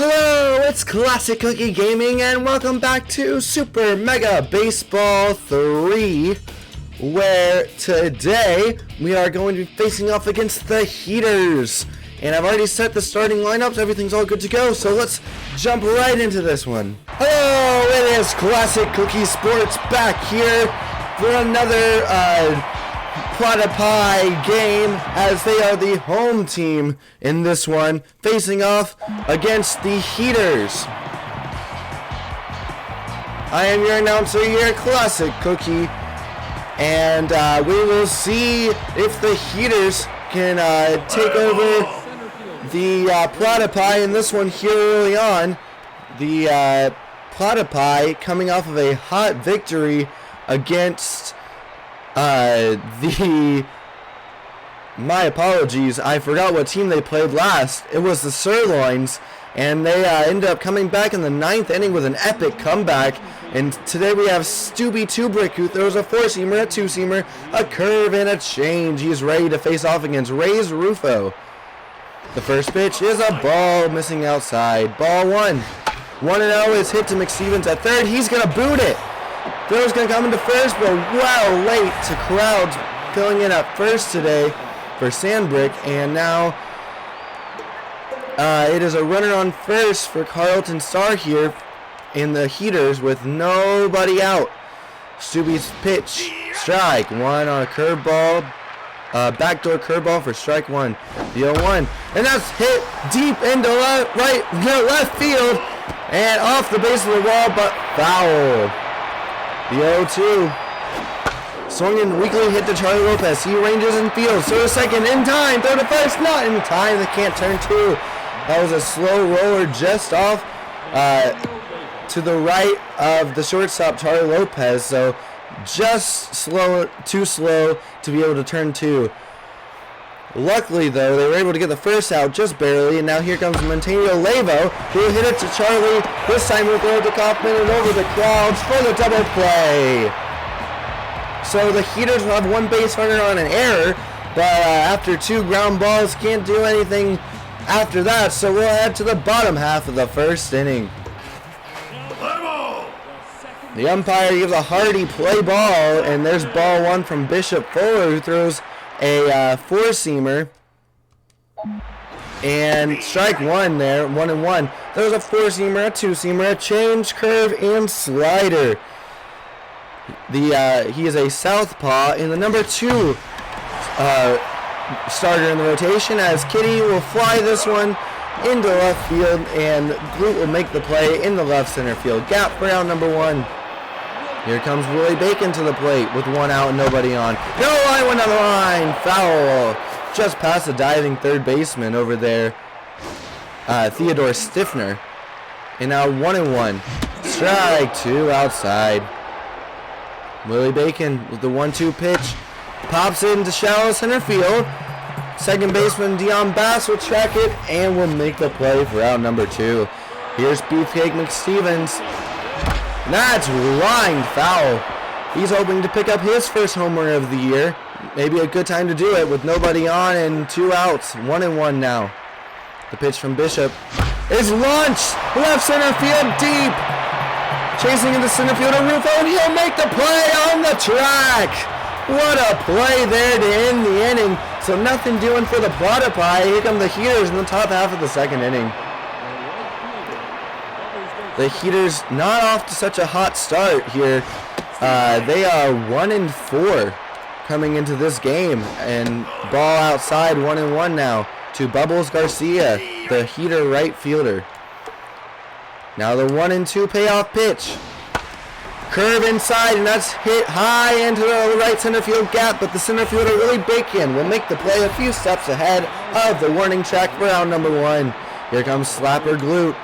Hello, it's Classic Cookie Gaming, and welcome back to Super Mega Baseball 3, where today we are going to be facing off against the Heaters. And I've already set the starting lineups, everything's all good to go, so let's jump right into this one. Hello, it is Classic Cookie Sports back here for another Platypi game, as they are the home team in this one, facing off against the Heaters. I am your announcer here, Classic Cookie, and we will see if the Heaters can take over the Platypi in this one here early on. The Platypi coming off of a hot victory against my apologies, I forgot what team they played last. It was the Sirloins, and they ended up coming back in the 9th inning with an epic comeback. And today we have Stubby Tubrick, who throws a 4-seamer, a 2-seamer, a curve, and a change. He's ready to face off against Ray's Rufo. The first pitch is a ball missing outside. Ball 1. 1-0 is hit to McStevens at third. He's going to boot it. Throw's going to come into first, but well late to crowds filling in at first today for Sandbrick. And now it is a runner on first for Carlton Starr here in the Heaters with nobody out. Stubby's pitch, strike one on a curveball, backdoor curveball for strike one. The 0-1, and that's hit deep into left field and off the base of the wall, but foul. The 0-2. Swinging weakly hit to Charlie Lopez. He ranges in field. Throw to second in time. Throw to first. Not in time. They can't turn two. That was a slow roller just off to the right of the shortstop, Charlie Lopez. So just too slow to be able to turn two. Luckily, though, they were able to get the first out just barely, and now here comes Montaño Levo, who hit it to Charlie. This time we'll throw it to Kaufman and over the crowds for the double play. So the Heaters will have one base runner on an error, but after two ground balls, can't do anything after that, so we'll head to the bottom half of the first inning. The umpire gives a hearty play ball, and there's ball one from Bishop Fuller, who throws a 4-seamer, and strike one there, 1-1. There's a 4-seamer, a 2-seamer, a change, curve, and slider. He is a southpaw in the number 2 starter in the rotation, as Kitty will fly this one into left field, and Glute will make the play in the left center field gap for out number 1. Here comes Willie Bacon to the plate with one out and nobody on. No line, went on the line. Foul. Just past the diving third baseman over there, Theodore Stiffner. And now 1-1. Strike two outside. Willie Bacon with the 1-2 pitch. Pops it into shallow center field. Second baseman Dion Bass will track it and will make the play for out number 2. Here's Beefcake McStevens. That's lined foul. He's hoping to pick up his first home run of the year. Maybe a good time to do it with nobody on and 2 outs. 1-1 now. The pitch from Bishop is launched. Left center field deep. Chasing into center field to Rufo, and he'll make the play on the track. What a play there to end the inning. So nothing doing for the Platypi. Here come the Heaters in the top half of the second inning. The Heaters not off to such a hot start here. They are 1-4 coming into this game, and ball outside 1-1 now to Bubbles Garcia, the Heater right fielder. Now the 1-2 payoff pitch. Curve inside, and that's hit high into the right center field gap, but the center fielder Willie Bacon will make the play a few steps ahead of the warning track for out number 1. Here comes Slapper Glute.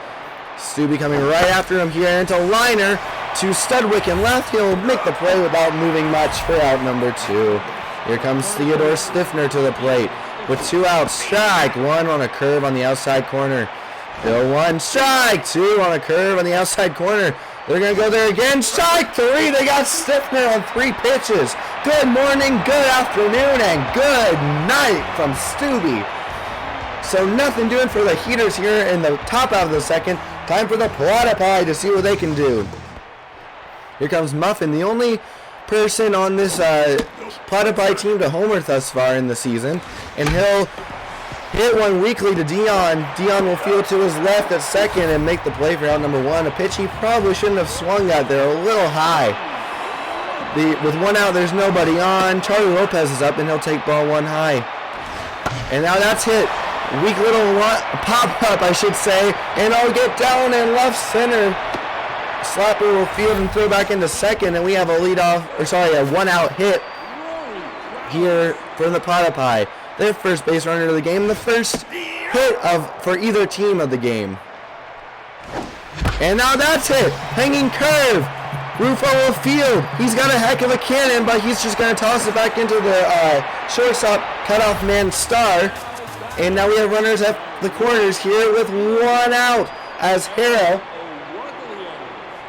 Stubby coming right after him here into liner to Studwick and left. He'll make the play without moving much for out number 2. Here comes Theodore Stiffner to the plate with 2 outs. Strike one on a curve on the outside corner. Bill 1, strike 2 on a curve on the outside corner. They're going to go there again. Strike 3. They got Stiffner on 3 pitches. Good morning, good afternoon, and good night from Stubby. So nothing doing for the Heaters here in the top half of the second. Time for the Platypi to see what they can do. Here comes Muffin, the only person on this Platypi team to homer thus far in the season. And he'll hit one weakly to Dion. Dion will field to his left at second and make the play for out number 1. A pitch he probably shouldn't have swung at there, a little high. With 1 out, there's nobody on. Charlie Lopez is up and he'll take ball 1 high. And now that's hit. Weak little pop-up, I should say. And I'll get down in left center. Slapper will field and throw back into second, and we have a a 1 out hit here from the Platypi. Their first base runner of the game, the first hit for either team of the game. And now that's it. Hanging curve. Rufo will field. He's got a heck of a cannon, but he's just going to toss it back into the shortstop cutoff man Star. And now we have runners at the corners here with 1 out as Harrell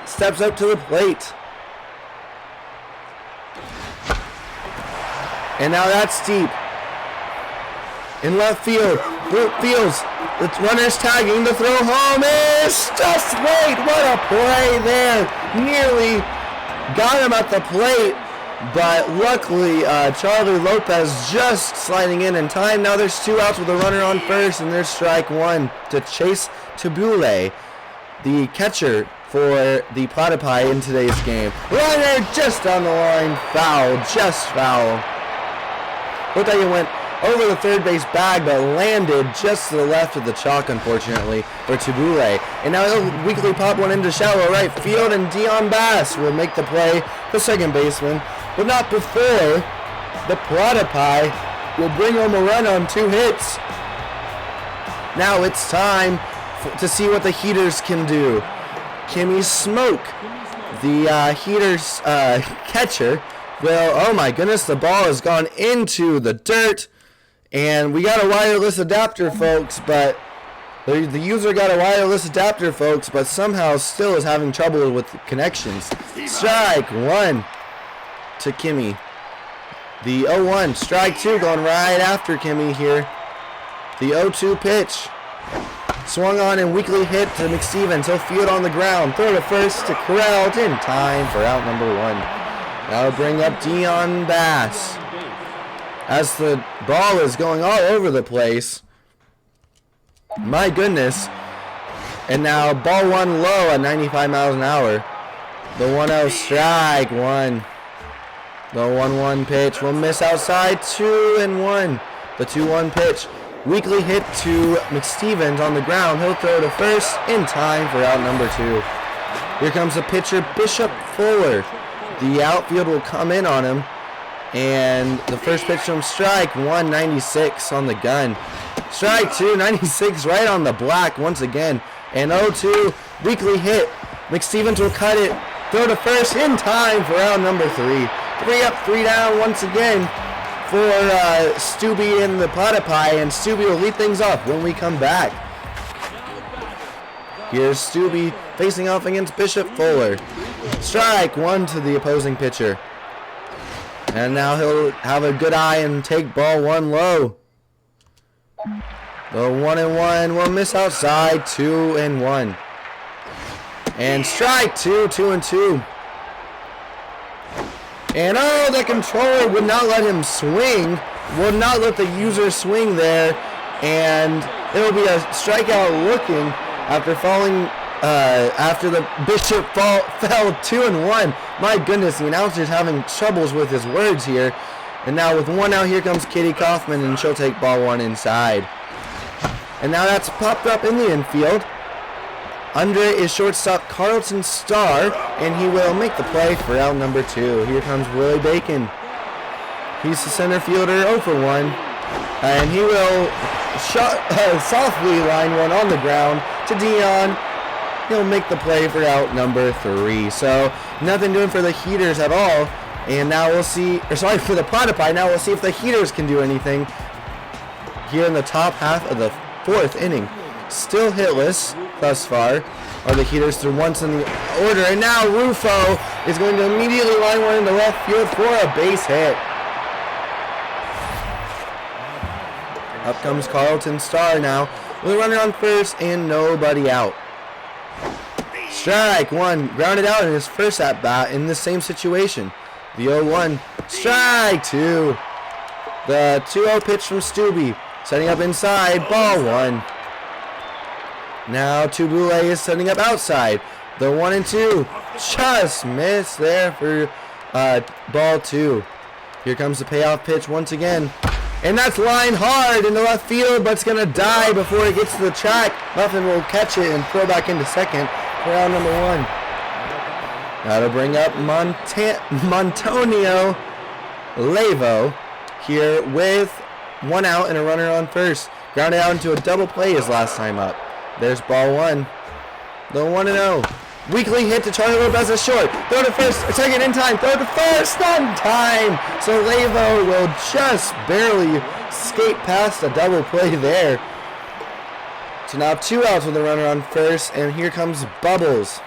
steps up to the plate. And now that's deep. In left field, Luke fields. The runner's tagging. The throw home is just late. What a play there. Nearly got him at the plate, but luckily Charlie Lopez just sliding in time. Now there's 2 outs with a runner on first, and there's strike 1 to Chase Tabule, the catcher for the Platypi in today's game. Runner just on the line. Foul. Just foul. Looked like it went over the third base bag, but landed just to the left of the chalk, unfortunately, for Tabule. And now he'll weakly pop one into shallow right field, and Dion Bass will make the play, the second baseman. But not before the Platypi will bring home a run on 2 hits. Now it's time to see what the Heaters can do. Kimmy Smoke, the Heaters catcher, will, oh my goodness, the ball has gone into the dirt. And we got a wireless adapter, folks, but the user got a wireless adapter, folks, but somehow still is having trouble with connections. Strike 1 to Kimmy. The 0-1, strike 2 going right after Kimmy here. The 0-2 pitch. Swung on and weakly hit to McStevens. He'll field on the ground. Throw to first to Correll in time for out number 1. That'll bring up Dion Bass. As the ball is going all over the place. My goodness. And now ball 1 low at 95 miles an hour. The 1-0 strike 1. The 1-1 pitch will miss outside. 2-1. The 2-1 pitch. Weakly hit to McStevens on the ground. He'll throw to first in time for out number 2. Here comes the pitcher, Bishop Fuller. The outfield will come in on him. And the first pitch from strike 1, 96 on the gun. Strike 2, 96 right on the black once again. And 0-2, weakly hit. McStevens will cut it. Throw to first in time for out number 3. 3 up, 3 down once again for Stubby and the Platypi. And Stubby will lead things off when we come back. Here's Stubby facing off against Bishop Fuller. Strike 1 to the opposing pitcher. And now he'll have a good eye and take ball 1 low. The 1-1 will miss outside. 2-1. And strike 2, 2-2. And oh, the controller would not let him swing. Would not let the user swing there. And it will be a strikeout looking after falling. After the Bishop fell 2-1. My goodness, the announcer's having troubles with his words here. And now with 1 out, here comes Katie Kaufman, and she'll take ball 1 inside. And now that's popped up in the infield. Under it is shortstop Carlton Starr, and he will make the play for out number 2. Here comes Willie Bacon. He's the center fielder, 0 for 1. And he will softly line one on the ground to Dion. He'll make the play for out number 3. So nothing doing for the Heaters at all. And now we'll see, for the Platypi. Now we'll see if the Heaters can do anything here in the top half of the 4th inning. Still hitless thus far are the Heaters through once in the order. And now Rufo is going to immediately line one into left field for a base hit. Up comes Carlton Starr now with a runner on first and nobody out. Strike one, grounded out in his first at bat in the same situation. The 0-1, strike two. The 2-0 pitch from Stubby, setting up inside, ball one. Now Tubule is setting up outside. The 1-2, just missed there for ball two. Here comes the payoff pitch once again. And that's lined hard into left field, but it's going to die before it gets to the track. Muffin will catch it and throw back into second for out number one. That'll bring up Montonio Levo here with one out and a runner on first. Grounded out into a double play his last time up. There's ball one. The 1-0. Weakly hit to Charlie Lopez is short. Throw to first, second in time. Throw to first, not in time. So Levo will just barely skate past a double play there. So now 2 outs with a runner on first, and here comes Bubbles.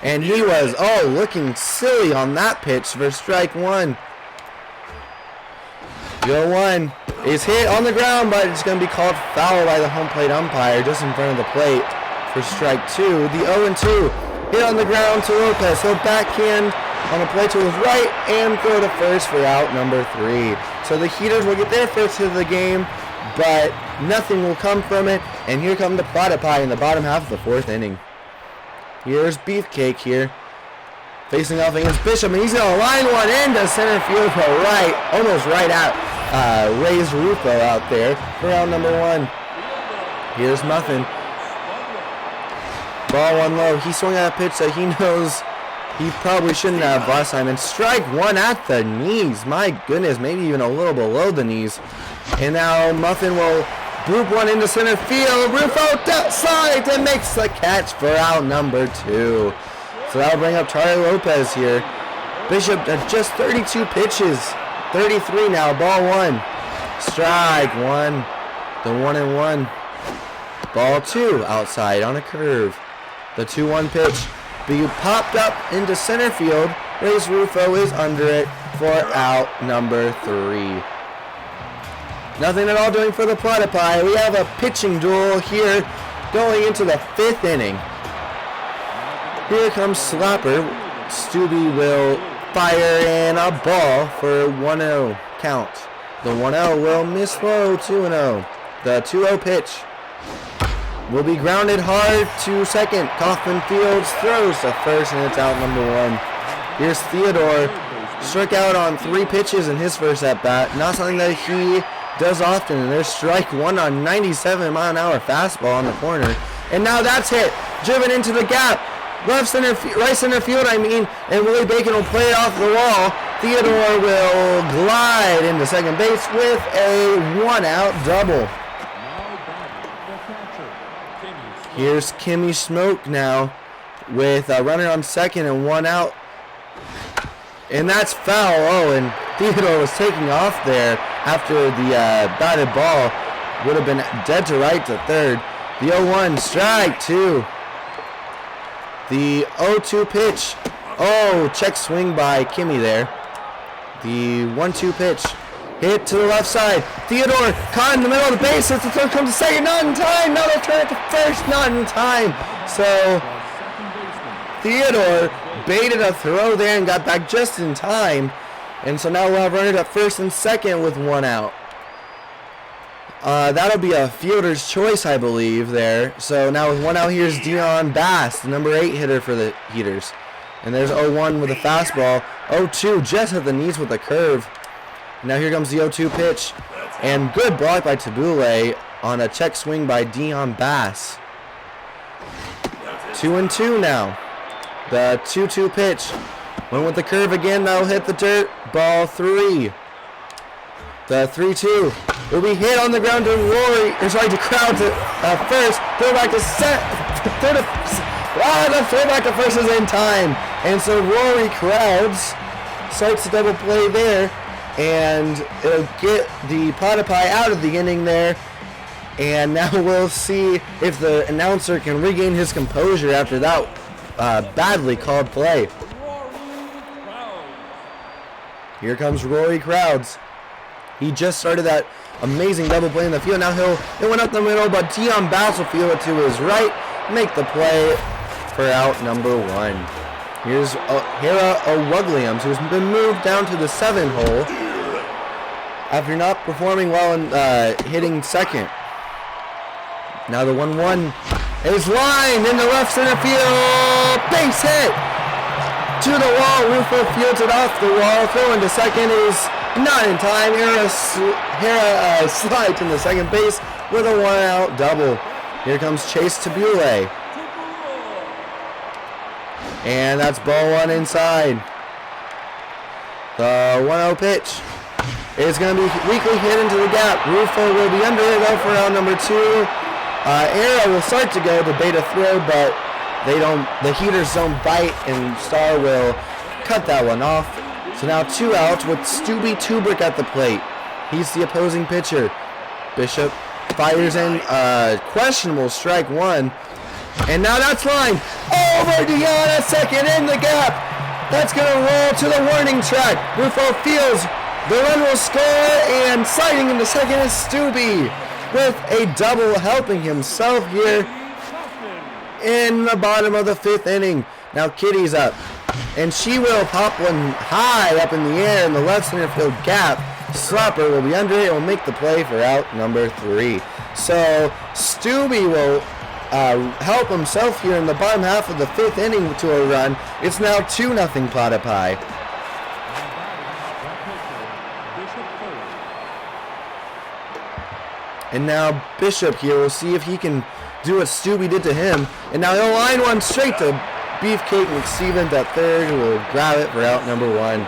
And he was, looking silly on that pitch for strike one. The 0-1 is hit on the ground, but it's going to be called foul by the home plate umpire just in front of the plate for strike two. The 0-2 hit on the ground to Lopez. He'll backhand on the play to his right and throw to first for out number 3. So the Heaters will get their first hit of the game, but nothing will come from it. And here come the Platypi in the bottom half of the 4th inning. Here's Beefcake here, facing off against Bishop, and he's going to line one into center field for right, almost right at Ray's Rufo out there for out number 1. Here's Muffin. Ball one low. He swung at a pitch that he knows he probably shouldn't have last time. And strike one at the knees. My goodness, maybe even a little below the knees. And now Muffin will bloop one into center field. Rufo slides and makes the catch for out number 2. So that'll bring up Charlie Lopez here. Bishop at just 32 pitches. 33 now. Ball one. Strike one. The 1-1. Ball 2 outside on a curve. The 2-1 pitch be popped up into center field. Ray's Rufo is under it for out number 3. Nothing at all doing for the Platypi. We have a pitching duel here going into the 5th inning. Here comes Slapper. Stubby will fire in a ball for 1-0 count. The 1-0 will miss low, 2-0. The 2-0 pitch will be grounded hard to second. Kaufman Fields throws to first, and it's out number 1. Here's Theodore. Struck out on 3 pitches in his first at-bat. Not something that he does often. And there's strike 1 on 97-mile-an-hour fastball on the corner. And now that's hit. Driven into the gap. Right center field, and Willie Bacon will play it off the wall. Theodore will glide into second base with a 1-out double. Here's Kimmy Smoke now with a runner on second and 1 out. And that's foul. And Theodore was taking off there after the batted ball. Would have been dead to right to third. The 0-1, strike 2. The 0-2 pitch. Check swing by Kimmy there. The 1-2 pitch. Hit to the left side. Theodore caught in the middle of the base. As the throw comes to second, not in time. Now they'll turn it to first, not in time. So Theodore baited a throw there and got back just in time. And so now we'll have runners at first and second with 1 out. That'll be a fielder's choice, I believe, there. So now with 1 out, here's Dion Bass, the number 8 hitter for the Heaters. And there's 0-1 with a fastball. 0-2 just at the knees with a curve. Now here comes the 0-2 pitch. And good block by Tabule on a check swing by Dion Bass. 2-2 now. The 2-2 pitch. Went with the curve again. That'll hit the dirt. Ball 3. The 3-2 will be hit on the ground to Crowd to first. Throw back to the throw back to first is in time. And so Rory Crowds starts the double play there. And it'll get the Platypi out of the inning there. And now we'll see if the announcer can regain his composure after that badly called play. Here comes Rory Crowds. He just started that Amazing double play in the field. Now it went up the middle, but Dion Bass will field it to his right. Make the play for out number 1. Here's Hera O'Wugliams, who's been moved down to the 7 hole after not performing well in hitting second. Now the 1-1 is lined in the left center field. Base hit to the wall. Rufo fields it off the wall. Throw into second is not in time. Hera slides in the second base with a 1-out double. Here comes Chase Tabule. And that's ball 1 inside. The 1-0 pitch is going to be weakly hit into the gap. Rufo will be under it though for round number 2. Hera will start to go to bait a throw, but the heaters don't bite, and Star will cut that one off. So now 2 outs with Stubby Tubrick at the plate. He's the opposing pitcher. Bishop fires in questionable strike 1. And now that's line over Dion at second in the gap. That's going to roll to the warning track. Rufo fields. The run will score, and sliding into second is Stubby with a double, helping himself here in the bottom of the 5th inning. Now Kitty's up, and she will pop one high up in the air in the left center field gap. Slapper will be under it. Will make the play for out number 3. So Stubby will help himself here in the bottom half of the 5th inning to a run. It's now 2-0 Platypi. And now Bishop here will see if he can do what Stubby did to him. And now he'll line one straight to Beefcake McStevens at third, who will grab it for out number 1.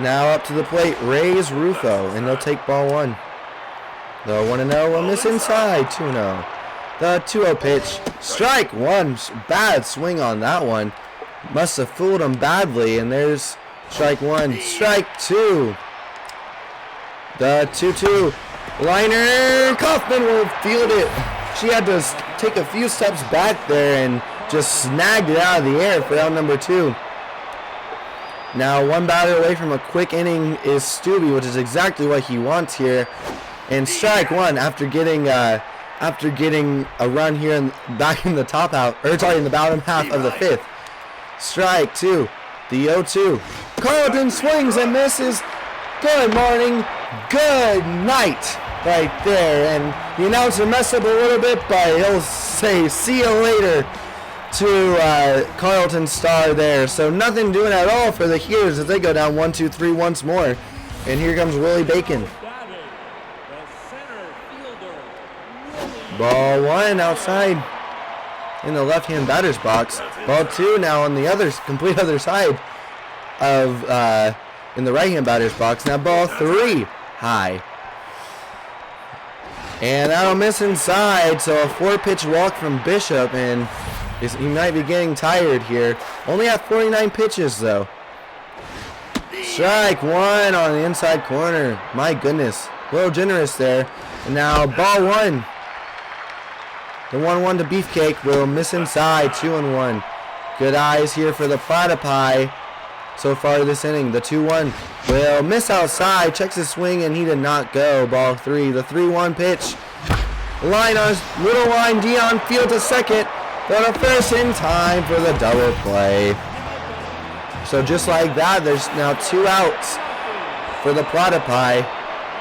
Now up to the plate, Ray's Rufo, and they'll take ball 1. The 1-0 will miss inside, 2-0. The 2-0 pitch, strike 1, bad swing on that one. Must have fooled him badly, and there's strike 1, strike 2. The 2-2 liner, Kaufman will field it. She had to take a few steps back there and just snagged it out of the air for out number 2. Now 1 batter away from a quick inning is Stubby, which is exactly what he wants here. And strike 1 after getting a run here back in the in the bottom half of the 5th. Strike 2, the 0-2. Carlton swings and misses. Good morning, good night right there. And the announcer messed up a little bit, but he'll say see you later to Carlton Star there. So nothing doing at all for the Heaters as they go down 1-2-3 once more. And here comes Willie Bacon. Ball 1 outside in the left-hand batter's box. Ball 2 now on the complete other side of in the right-hand batter's box. Now ball 3 high. And that'll miss inside, so a 4-pitch walk from Bishop, and he might be getting tired here. Only at 49 pitches, though. Strike 1 on the inside corner. My goodness, a little generous there. And now ball 1. The 1-1 to Beefcake will miss inside, 2-1. Good eyes here for the Platypi so far this inning. The 2-1 will miss outside, checks his swing, and he did not go. Ball 3, the 3-1 pitch. Line on little line, Dion field to second, but a first in time for the double play. So just like that, there's now 2 outs for the Platypi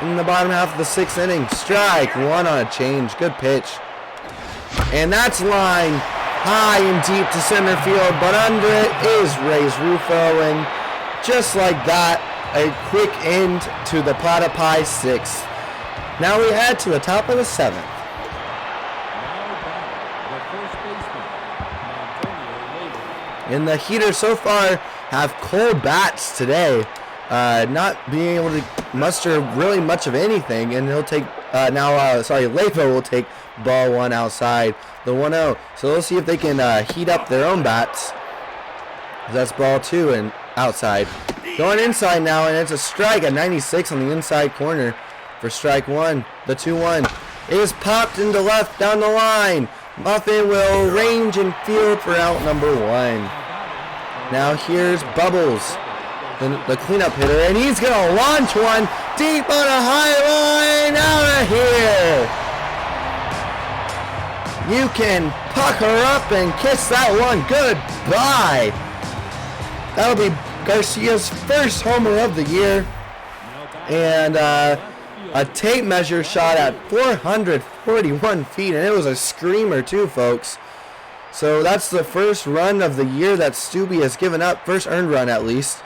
in the bottom half of the 6th inning. Strike 1 on a change, good pitch. And that's line high and deep to center field, but under it is Ray's Rufo, and just like that, a quick end to the Platypi 6th. Now we head to the top of the 7th. And the Heaters so far have cold bats today, not being able to muster really much of anything, and he'll take Levo will take ball 1 outside, the 1-0. So we'll see if they can heat up their own bats. That's ball 2 and outside. Going inside now, and it's a strike at 96 on the inside corner for strike 1. The 2-1 is popped into left down the line. Muffin will range and field for out number 1. Now here's Bubbles. the cleanup hitter, and he's going to launch one deep on a high line out of here. You can pucker up and kiss that one goodbye. That'll be Garcia's first homer of the year. And a tape measure shot at 441 feet, and it was a screamer too, folks. So that's the first run of the year that Stubbe has given up, first earned run at least.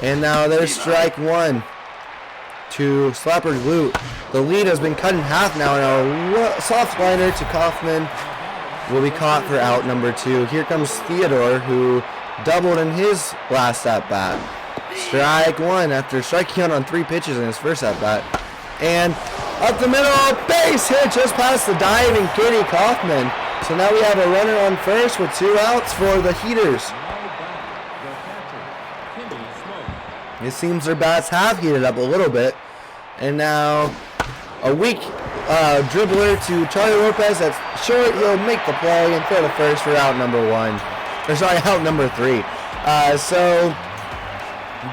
And now there's strike one to Slapper Glute. The lead has been cut in half now, and a soft liner to Kaufman will be caught for out number 2. Here comes Theodore, who doubled in his last at-bat. Strike one after striking out on 3 pitches in his first at-bat. And up the middle, base hit just past the diving Kitty Kaufman. So now we have a runner on first with 2 outs for the Heaters. It seems their bats have heated up a little bit. And now a weak dribbler to Charlie Lopez at short. He'll make the play and throw to first for out number 1. Or sorry, out number 3. So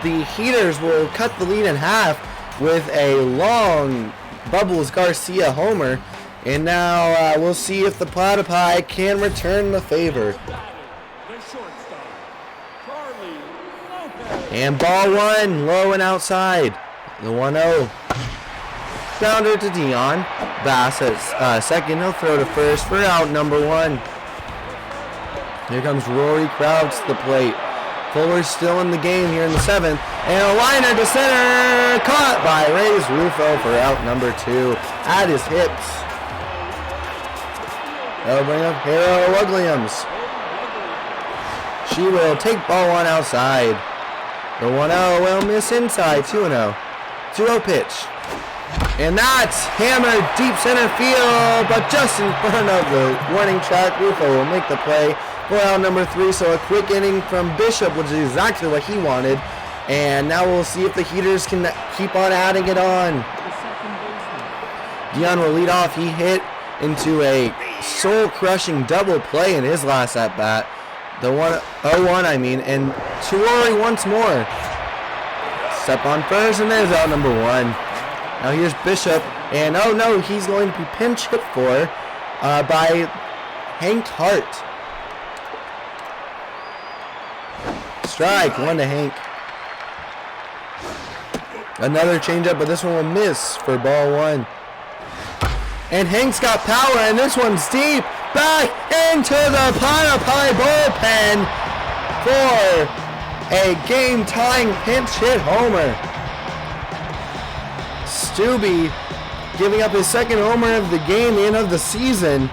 the Heaters will cut the lead in half with a long Bubbles Garcia homer. And now we'll see if the Platypi can return the favor. And ball 1, low and outside. The 1-0. Grounder to Dion. Bass at second. He'll throw to first for out number 1. Here comes Rory Crowds to the plate. Fuller's still in the game here in the 7th. And a liner to center. Caught by Reyes Rufo for out number 2 at his hips. They'll bring up Hero Williams. She will take ball 1 outside. The 1-0 will miss inside. 2-0. 2-0 pitch. And that's hammered deep center field, but just in front of the warning track. Rufo will make the play for out number 3. So a quick inning from Bishop, which is exactly what he wanted. And now we'll see if the Heaters can keep on adding it on. Dion will lead off. He hit into a soul-crushing double play in his last at-bat. The 1-0-1, I mean, and to Rory once more. Step on first, and there's out number 1. Now here's Bishop, and oh no, he's going to be pinch hit for by Hank Hart. Strike, 1 to Hank. Another changeup, but this one will miss for ball 1. And Hank's got power, and this one's deep. Back into the Platypi bullpen for a game-tying pinch hit homer. Stubbe giving up his second homer of the game and of the season.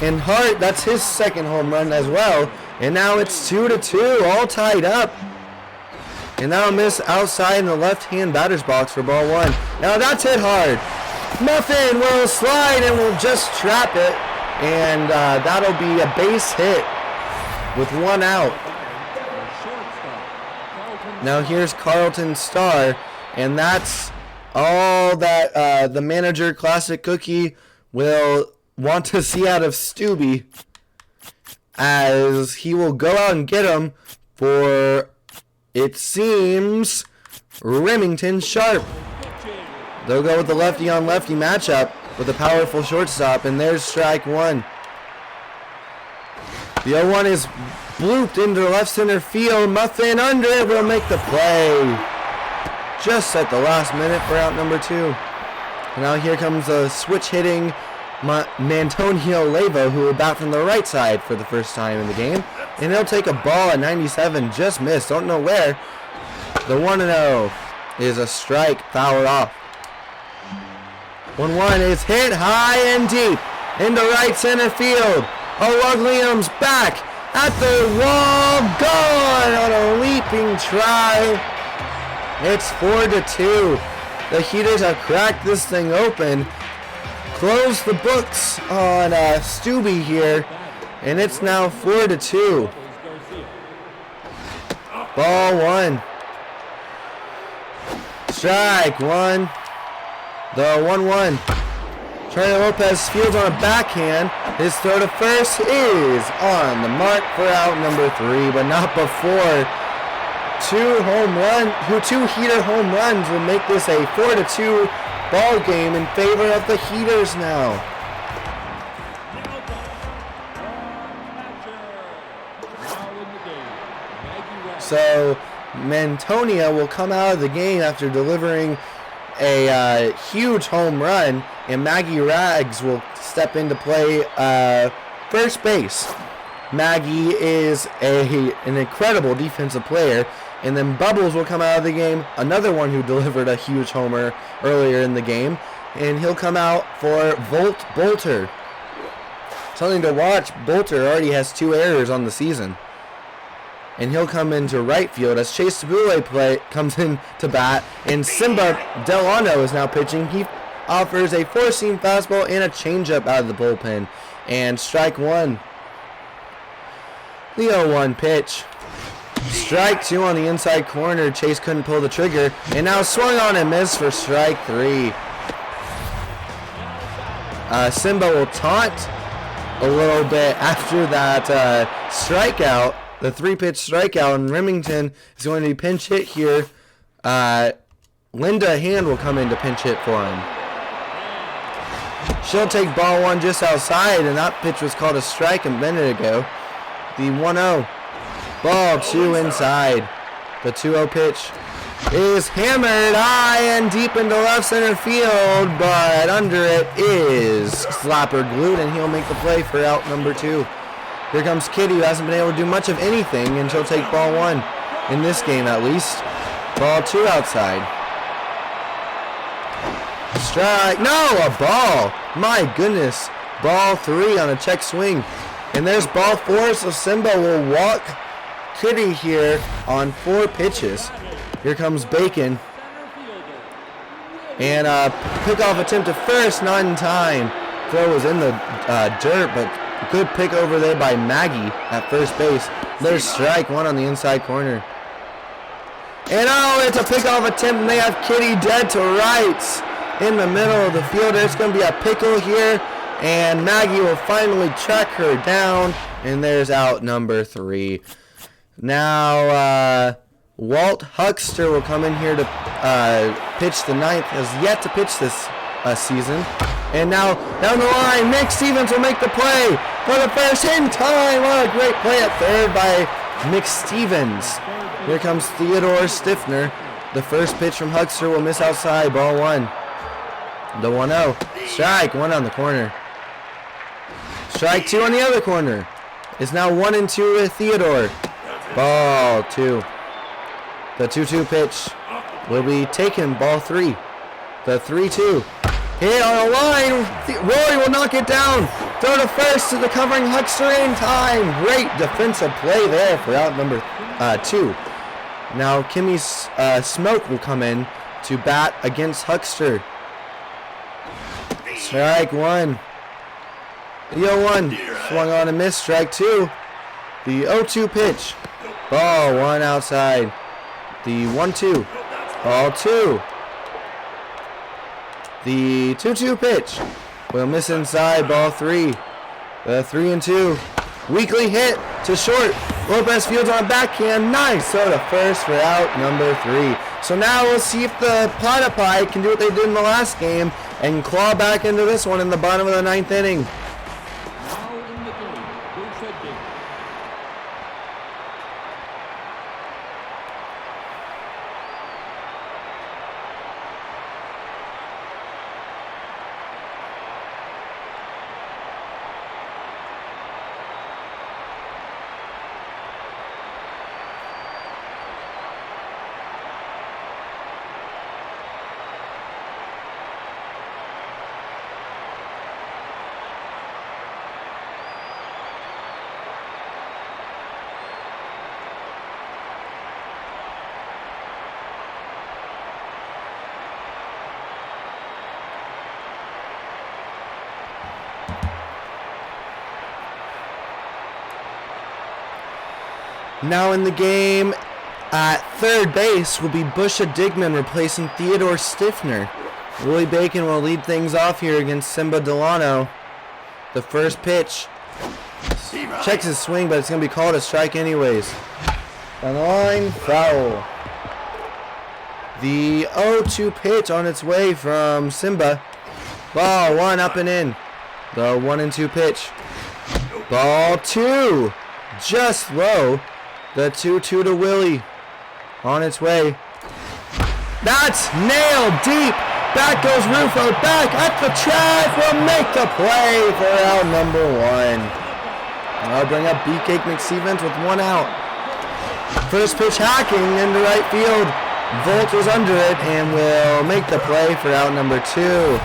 And Hart, that's his second home run as well. And now it's 2-2, all tied up. And that'll miss outside in the left-hand batter's box for ball 1. Now that's hit hard. Muffin will slide and will just trap it. And that'll be a base hit with 1 out. Now here's Carlton Starr, and that's all that the manager, Classic Cookie, will want to see out of Stubbe, as he will go out and get him for, it seems, Remington Sharp. They'll go with the lefty-on-lefty matchup with a powerful shortstop, and there's strike 1. The 0-1 is blooped into left center field. Muffin under it will make the play just at the last minute for out number 2. And now here comes a switch-hitting Mantonio Lavo, who will bat from the right side for the first time in the game. And he'll take a ball at 97, just missed, don't know where. The 1-0 is a strike, fouled off. 1-1 is hit high and deep into right center field. Williams back at the wall, gone on a leaping try. It's 4-2. The Heaters have cracked this thing open. Close the books on Stubbe here, and it's now 4-2. Ball 1. Strike 1. The 1-1. Charlie Lopez fields on a backhand. His throw to first is on the mark for out number 3, but not before Two heater home runs will make this a 4-2 ball game in favor of the Heaters now. So Mantonia will come out of the game after delivering a huge home run, and Maggie Rags will step into play first base. Maggie is an incredible defensive player, and then Bubbles will come out of the game, another one who delivered a huge homer earlier in the game, and he'll come out for Bolter. Something to watch, Bolter already has 2 errors on the season. And he'll come into right field as Chase Tabule comes in to bat, and Simba Delano is now pitching. He offers a 4-seam fastball and a changeup out of the bullpen, and strike 1. The 0-1 pitch. Strike 2 on the inside corner. Chase couldn't pull the trigger, and now swung on and missed for strike 3. Simba will taunt a little bit after that strikeout. The 3-pitch strikeout, and Remington is going to be pinch hit here. Linda Hand will come in to pinch hit for him. She'll take ball 1 just outside, and that pitch was called a strike a minute ago. The 1-0. Ball 2 inside. The 2-0 pitch is hammered high and deep into left center field, but under it is Slapper glued, and he'll make the play for out number 2. Here comes Kitty, who hasn't been able to do much of anything, and she'll take ball 1 in this game at least. Ball 2 outside. Strike. No, a ball. My goodness. Ball 3 on a check swing. And there's ball 4, so Simba will walk Kitty here on 4 pitches. Here comes Bacon. And pickoff attempt to first, not in time. Throw was in the dirt, but good pick over there by Maggie at first base. There's strike 1 on the inside corner. And it's a pickoff attempt, and they have Kitty dead to rights in the middle of the field. There's going to be a pickle here, and Maggie will finally track her down, and there's out number 3. Now, Walt Huckster will come in here to pitch the 9th. Has yet to pitch this season. And now, down the line, Nick Stevens will make the play for the first in time. What a great play at third by Nick Stevens. Here comes Theodore Stiffner. The first pitch from Huckster will miss outside, ball 1. The 1-0. Strike 1 on the corner. Strike 2 on the other corner. It's now 1-2 with Theodore. Ball 2. The 2-2 pitch will be taken, ball 3. The 3-2. Hit on the line. Roy will knock it down. Throw to first to the covering Huckster in time. Great defensive play there for out number 2. Now Kimmy Smoke will come in to bat against Huckster. Strike 1. The 0-1. Swung on and missed. Strike 2. The 0-2 pitch. Ball 1 outside. The 1-2. Ball 2. The 2-2 pitch will miss inside, ball 3. The 3-2. Weakly hit to short. Lopez fields on a backhand. Nice. So to first for out number 3. So now we'll see if the Platypi can do what they did in the last game and claw back into this one in the bottom of the 9th inning. Now in the game, at third base will be Busha Digman replacing Theodore Stiffner. Willie Bacon will lead things off here against Simba Delano. The first pitch. Checks his swing, but it's going to be called a strike anyways. On the line, foul. The 0-2 pitch on its way from Simba. Ball 1 up and in. The 1-2 pitch. Ball 2. Just low. The 2-2 to Willie. On its way. That's nailed deep. Back goes Rufo. Back at the track. Will make the play for out number 1. I'll bring up Beefcake McStevens with 1 out. First pitch hacking into right field. Volt was under it and will make the play for out number 2.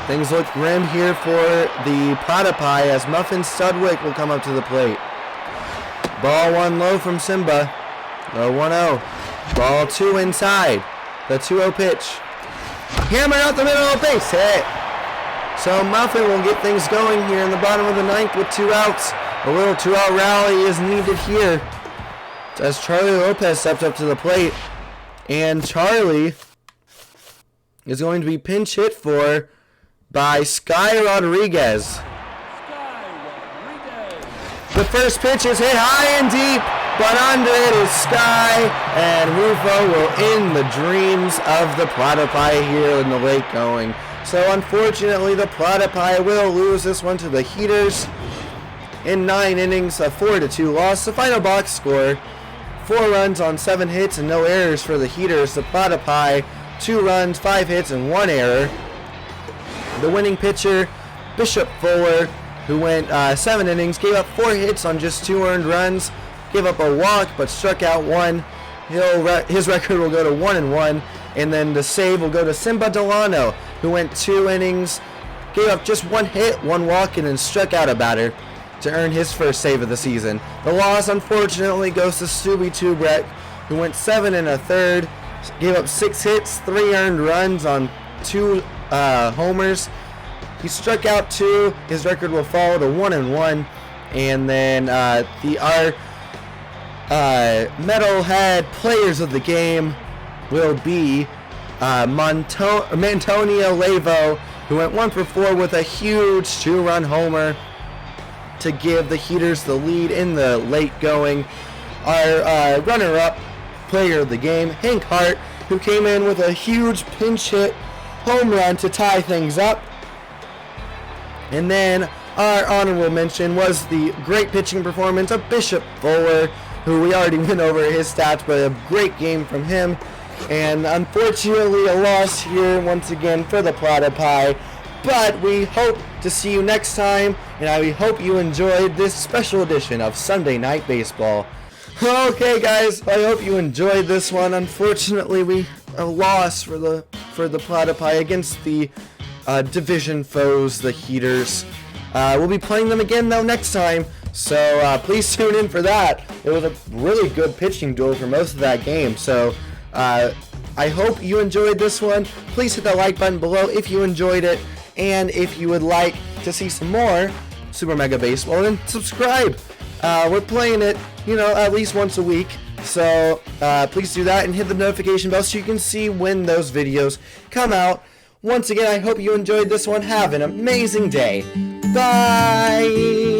Things look grim here for the Platypi as Muffin Studwick will come up to the plate. Ball 1 low from Simba. The 1-0. Ball 2 inside. The 2-0 pitch. Hammered out the middle of the base hit. So Muffin will get things going here in the bottom of the 9th with 2 outs. A little 2-out rally is needed here as Charlie Lopez steps up to the plate. And Charlie is going to be pinch hit for by Sky Rodriguez. The first pitch is hit high and deep, but under it is Sky, and Rufo will end the dreams of the Platypi here in the late going. So unfortunately, the Platypi will lose this one to the Heaters in 9 innings, a 4-2 loss. The final box score: 4 runs on 7 hits and no errors for the Heaters. The Platypi, 2 runs, 5 hits, and 1 error. The winning pitcher, Bishop Fuller, who went 7 innings, gave up 4 hits on just 2 earned runs, gave up a walk but struck out 1. His record will go to 1-1, and then the save will go to Simba Delano, who went 2 innings, gave up just 1 hit, 1 walk, and then struck out a batter to earn his first save of the season. The loss, unfortunately, goes to Subi Tubrek, who went 7 1/3, gave up 6 hits, 3 earned runs on 2 homers. He struck out 2. His record will fall to 1-1, and then our Metalhead players of the game will be Mantonio Lavo, who went 1 for 4 with a huge 2-run homer to give the Heaters the lead in the late going. Our runner-up player of the game, Hank Hart, who came in with a huge pinch hit home run to tie things up. And then our honorable mention was the great pitching performance of Bishop Fuller, who we already went over his stats, but a great game from him. And unfortunately a loss here once again for the Platypi. But we hope to see you next time, and I hope you enjoyed this special edition of Sunday Night Baseball. Okay guys, I hope you enjoyed this one. Unfortunately, a loss for the Platypi against the division foes, the Heaters. We'll be playing them again though next time, so please tune in for that. It was a really good pitching duel for most of that game, so I hope you enjoyed this one. Please hit the like button below if you enjoyed it, and if you would like to see some more Super Mega Baseball, then subscribe. We're playing it, at least once a week, so please do that and hit the notification bell so you can see when those videos come out. Once again, I hope you enjoyed this one. Have an amazing day. Bye!